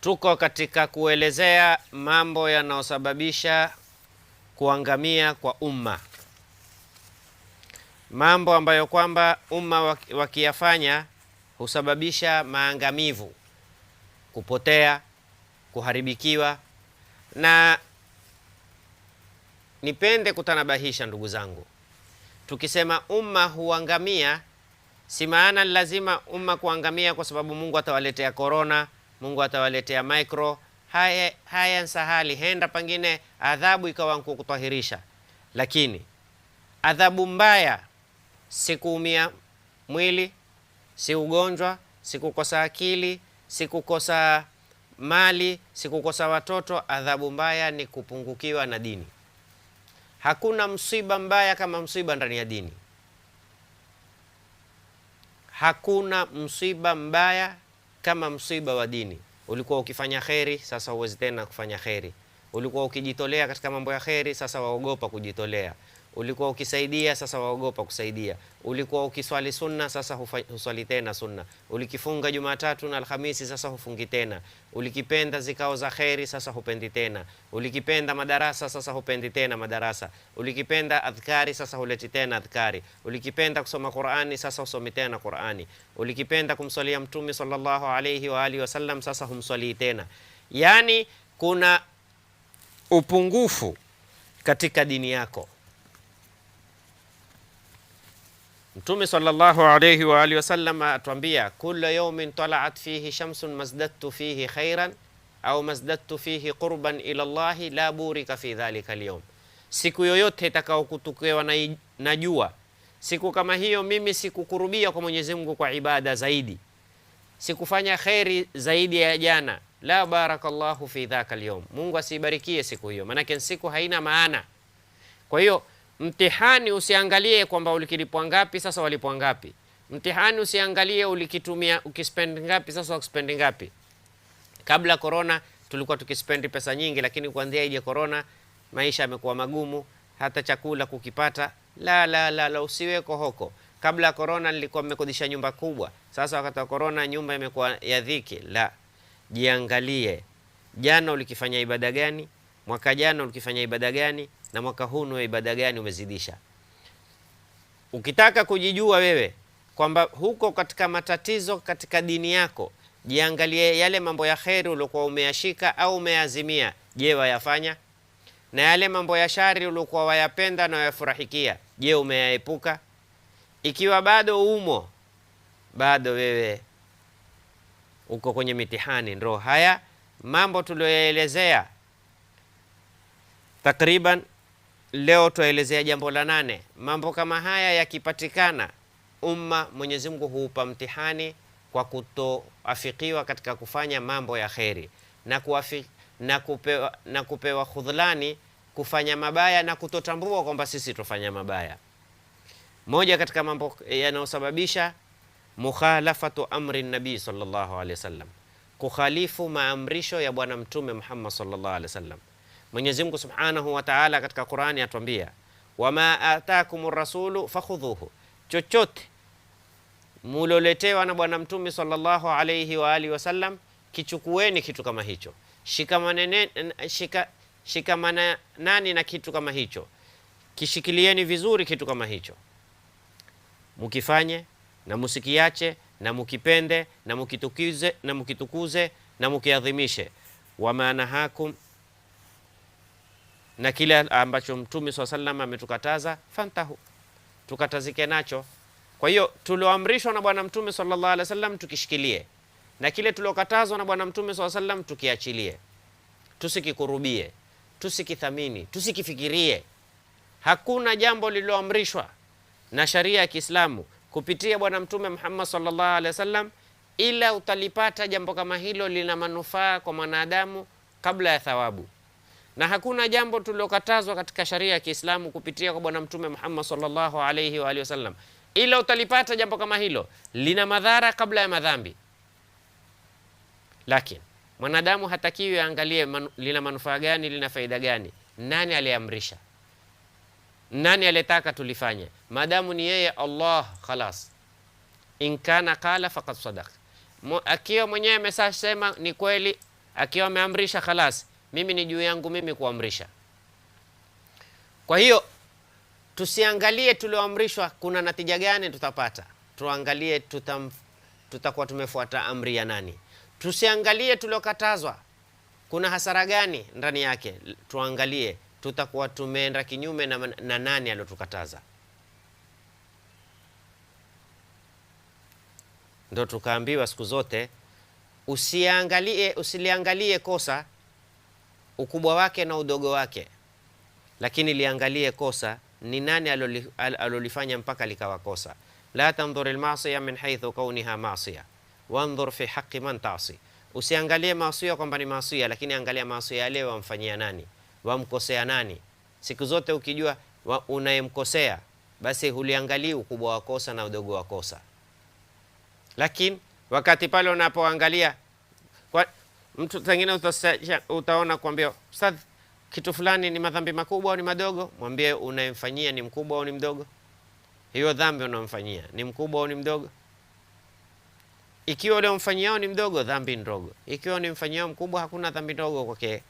Tuko katika kuelezea mambo yanayosababisha kuangamia kwa umma, mambo ambayo kwamba umma wakiyafanya husababisha maangamivu, kupotea, kuharibikiwa. Na nipende kutanabahisha ndugu zangu, tukisema umma huangamia, si maana lazima umma kuangamia kwa sababu Mungu atawaletea korona, Mungu atawaletea micro. Haya nsahali, henda pangine adhabu ikawa kukutahirisha. Lakini adhabu mbaya si kuumia mwili, si ugonjwa, si kukosa akili, si kukosa mali, si kukosa watoto. Adhabu mbaya ni kupungukiwa na dini. Hakuna msiba mbaya kama msiba ndani ya dini. Hakuna msiba mbaya kama msiba wa dini. Ulikuwa ukifanya kheri, sasa huwezi tena kufanya kheri. Ulikuwa ukijitolea katika mambo ya kheri, sasa waogopa kujitolea. Ulikuwa ukisaidia, sasa waogopa kusaidia. Ulikuwa ukiswali sunna, sasa huswali tena sunna. Ulikifunga Jumatatu na Alhamisi, sasa hufungi tena. Ulikipenda zikao za kheri, sasa hupendi tena. Ulikipenda madarasa, sasa hupendi tena madarasa. Ulikipenda adhkari, sasa huleti tena adhkari. Ulikipenda kusoma Qur'ani, sasa husomi tena Qur'ani. Ulikipenda kumswalia Mtume sallallahu alayhi wa alihi wasallam, sasa humswali tena. Yani kuna upungufu katika dini yako. Mtume sallallahu alayhi wa alihi wasallam atuambia, kulla yawmin tala'at fihi shamsun mazdadtu fihi khairan au mazdadtu fihi qurban ila Allah la burika fi dhalika al-yawm. Siku yoyote itakao kutukewa na jua, siku kama hiyo mimi sikukurubia kwa Mwenyezi Mungu kwa ibada zaidi, sikufanya khairi zaidi ya jana. La barakallahu fi dhaka al-yawm, Mungu asibarikie siku hiyo, maana siku haina maana. Kwa hiyo mtihani usiangalie kwamba ulikilipwa ngapi, sasa walipwa ngapi. Mtihani usiangalie ulikitumia, ukispend ngapi, sasa ukispend ngapi. Kabla corona tulikuwa tukispendi pesa nyingi, lakini kuanzia ije corona maisha yamekuwa magumu, hata chakula kukipata. La, usiweko hoko. Kabla corona nilikuwa nimekodisha nyumba kubwa, sasa wakati wa corona nyumba imekuwa ya dhiki. La, jiangalie, jana ulikifanya ibada gani, mwaka jana ulikifanya ibada gani, na mwaka huu ni ibada gani umezidisha. Ukitaka kujijua wewe kwamba huko katika matatizo katika dini yako, jiangalie yale mambo ya kheri uliokuwa umeyashika au umeazimia, je, wayafanya? Na yale mambo ya shari uliokuwa wayapenda na wayafurahikia, je, umeyaepuka? Ikiwa bado umo, bado wewe uko kwenye mitihani. Ndio haya mambo tulioelezea. Takriban leo tuelezea jambo la 8. Mambo kama haya yakipatikana, umma Mwenyezi Mungu huupa mtihani kwa kutoafikiwa katika kufanya mambo ya kheri, na kupewa khudhlani kufanya mabaya na kutotambua kwamba sisi tufanya mabaya. Moja katika mambo yanayosababisha mukhalafatu amri nabii sallallahu alaihi wasallam, kukhalifu maamrisho ya bwana mtume Muhammad sallallahu alaihi wasallam. Mwenyezi Mungu Subhanahu wa Ta'ala katika Qur'ani atuambia, wama ataakumur rasulu fakhudhuhu, chochote muloletewa na bwana mtume sallallahu alayhi wa alihi wasallam, kichukueni kitu kama hicho, shikamana nani na kitu kama hicho, kishikilieni vizuri kitu kama hicho, mukifanye na musikiache na mukipende na mukitukuze na mukiadhimishe. Wama nahakum, na kile ambacho mtume swalla sallam ametukataza, fantahu, tukatazike nacho. Kwa hiyo tulioamrishwa na bwana mtume sallallahu alaihi wasallam tukishikilie, na kile tuliokatazwa na bwana mtume sallallahu alaihi wasallam tukiachilie. Tusikikurubie, tusikithamini, tusikifikirie. Hakuna jambo lililoamrishwa na sharia ya Kiislamu kupitia bwana mtume Muhammad sallallahu alaihi wasallam ila utalipata jambo kama hilo lina manufaa kwa mwanadamu kabla ya thawabu. Na hakuna jambo tulilokatazwa katika sharia ya Kiislamu kupitia kwa bwana mtume Muhammad sallallahu alayhi wa alihi wasallam ila utalipata jambo kama hilo lina madhara kabla ya madhambi. Lakini mwanadamu hatakiwi angalie lina manufaa gani, lina faida gani, nani aliamrisha, nani alitaka tulifanye. Madamu ni yeye Allah, khalas, in kana qala faqad sadaq. Akiwa mwenyewe amesema ni kweli, Akiwa ameamrisha khalas, mimi ni juu yangu mimi kuamrisha. Kwa hiyo tusiangalie tulioamrishwa kuna natija gani tutapata, tuangalie tutakuwa tumefuata amri ya nani. Tusiangalie tuliokatazwa kuna hasara gani ndani yake, tuangalie tutakuwa tumeenda kinyume na nani aliyotukataza. Ndio tukaambiwa siku zote usiliangalie kosa ukubwa wake na udogo wake, lakini liangalie kosa ni nani alolifanya mpaka likawa kosa. La tandhur almasiya min haythu kauniha masiya wanzur fi haqqi man ta'si. Usiangalie maasiya kwamba ni maasiya, lakini angalia maasiya yale wamfanyia nani, wamkosea nani. Siku zote ukijua unayemkosea, basi huliangalii ukubwa wa kosa na udogo wa kosa. Lakini wakati pale unapoangalia mtu mwingine, utaona kwambia ustadh, kitu fulani ni madhambi makubwa au ni madogo. Mwambie unayemfanyia ni mkubwa au ni mdogo. Hiyo dhambi unamfanyia ni mkubwa au ni mdogo. Ikiwa ule umfanyiao ni mdogo, dhambi ndogo. Ikiwa unimfanyiao mkubwa, hakuna dhambi ndogo kwake.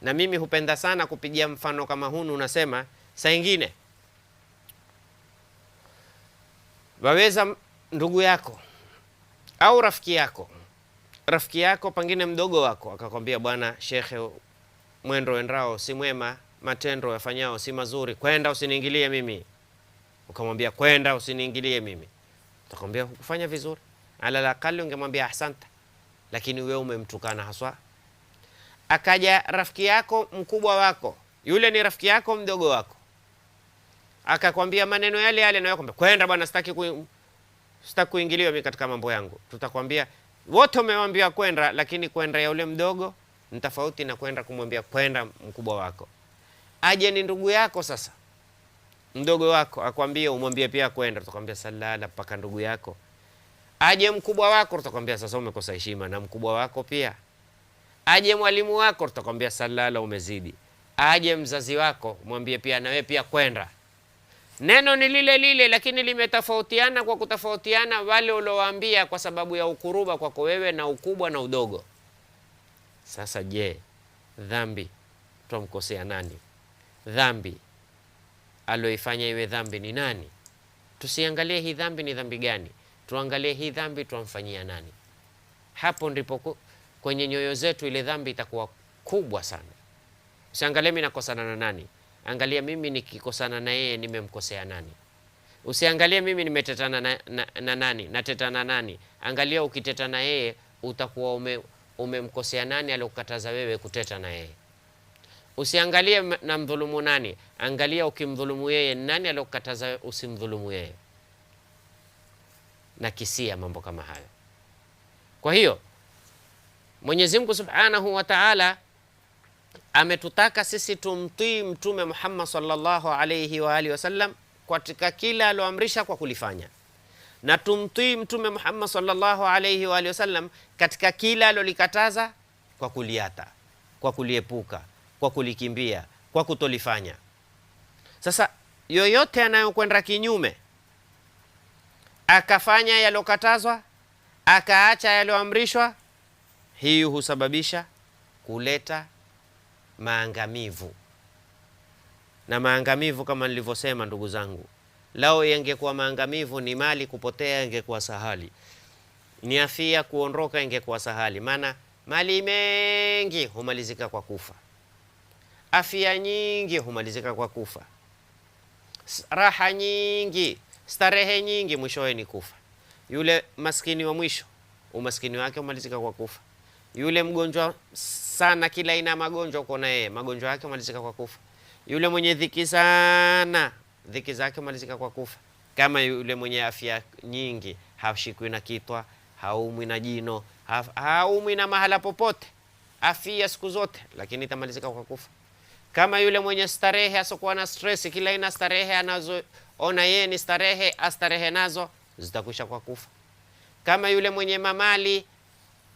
Na mimi hupenda sana kupigia mfano kama hunu. Unasema saa nyingine waweza ndugu yako au rafiki yako pengine mdogo wako akakwambia, bwana shekhe, mwendo wendrao si mwema, matendo yafanyao si mazuri, kwenda usiniingilie mimi. Ukamwambia kwenda usiniingilie mimi, utakwambia kufanya vizuri. Ala la kali ungemwambia ahsanta, lakini wewe umemtukana haswa. Akaja rafiki yako mkubwa wako, yule ni rafiki yako mdogo wako, akakwambia maneno yale yale, na wewe kwambia kwenda bwana, sitaki kuingiliwa mimi katika mambo yangu. Tutakwambia wote umemwambia kwenda, lakini kwenda ya ule mdogo ni tofauti na kwenda kumwambia kwenda mkubwa wako. Aje ni ndugu yako sasa, mdogo wako akwambie umwambie pia kwenda, tutakwambia salala mpaka ndugu yako. Aje mkubwa wako, tutakwambia sasa umekosa heshima na mkubwa wako pia. Aje mwalimu wako, tutakwambia salala umezidi. Aje mzazi wako, mwambie pia na wewe pia kwenda. Neno ni lile lile, lakini limetofautiana kwa kutofautiana wale uliowaambia kwa sababu ya ukuruba kwako wewe na ukubwa na udogo. Sasa je, dhambi tumkosea nani? Dhambi aloifanya iwe dhambi ni nani? Tusiangalie hii dhambi ni dhambi gani, tuangalie hii dhambi tuamfanyia nani. Hapo ndipo kwenye nyoyo zetu ile dhambi itakuwa kubwa sana. Usiangalie mimi nakosana na nani, angalia mimi nikikosana na yeye nimemkosea nani. Usiangalie mimi nimetetana na nani, natetana nani. Angalia ukiteta na yeye utakuwa umemkosea nani aliyokataza wewe kuteta na yeye. Usiangalie na mdhulumu nani, angalia ukimdhulumu yeye nani aliyokataza usimdhulumu yeye. Na kisia mambo kama hayo. Kwa hiyo Mwenyezi Mungu Subhanahu wa Ta'ala ametutaka sisi tumtii Mtume Muhammad sallallahu alayhi wa alihi wasallam katika kila aloamrisha kwa kulifanya, na tumtii Mtume Muhammad sallallahu alayhi wa alihi wasallam katika kila alolikataza kwa kuliata, kwa kuliepuka, kwa kulikimbia, kwa kutolifanya. Sasa yoyote anayokwenda kinyume, akafanya yalokatazwa, akaacha yaloamrishwa, hii husababisha kuleta maangamivu. Na maangamivu kama nilivyosema ndugu zangu, lao yangekuwa maangamivu ni mali kupotea, ingekuwa sahali, ni afia kuondoka, ingekuwa sahali. Maana mali mengi humalizika kwa kufa, afia nyingi humalizika kwa kufa, raha nyingi, starehe nyingi, mwishowe ni kufa. Yule maskini wa mwisho, umaskini wake humalizika kwa kufa. Yule mgonjwa sana, kila aina magonjwa uko na yeye, magonjwa yake humalizika kwa kufa. Yule mwenye dhiki sana, dhiki zake humalizika kwa kufa. Kama yule mwenye afya nyingi, hashikwi na kitwa, haumwi na jino, haumwi na mahala popote, afya siku zote, lakini itamalizika kwa kufa. Kama yule mwenye starehe, asokuwa na stress, kila aina starehe anazoona yeye ni starehe, astarehe nazo, zitakwisha kwa kufa. Kama yule mwenye mamali,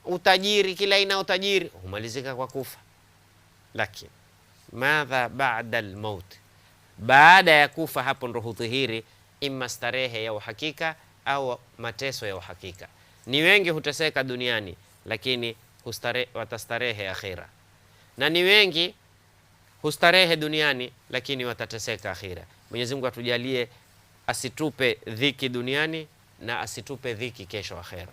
utajiri, kila aina utajiri, humalizika kwa kufa. Lakini madha ba'da al-maut, baada ya kufa, hapo ndo hudhihiri imma starehe ya uhakika au mateso ya uhakika. Ni wengi huteseka duniani, lakini watastarehe akhira. Na ni wengi hustarehe duniani lakini watateseka akhira. Mwenyezi Mungu atujalie asitupe dhiki duniani na asitupe dhiki kesho akhira.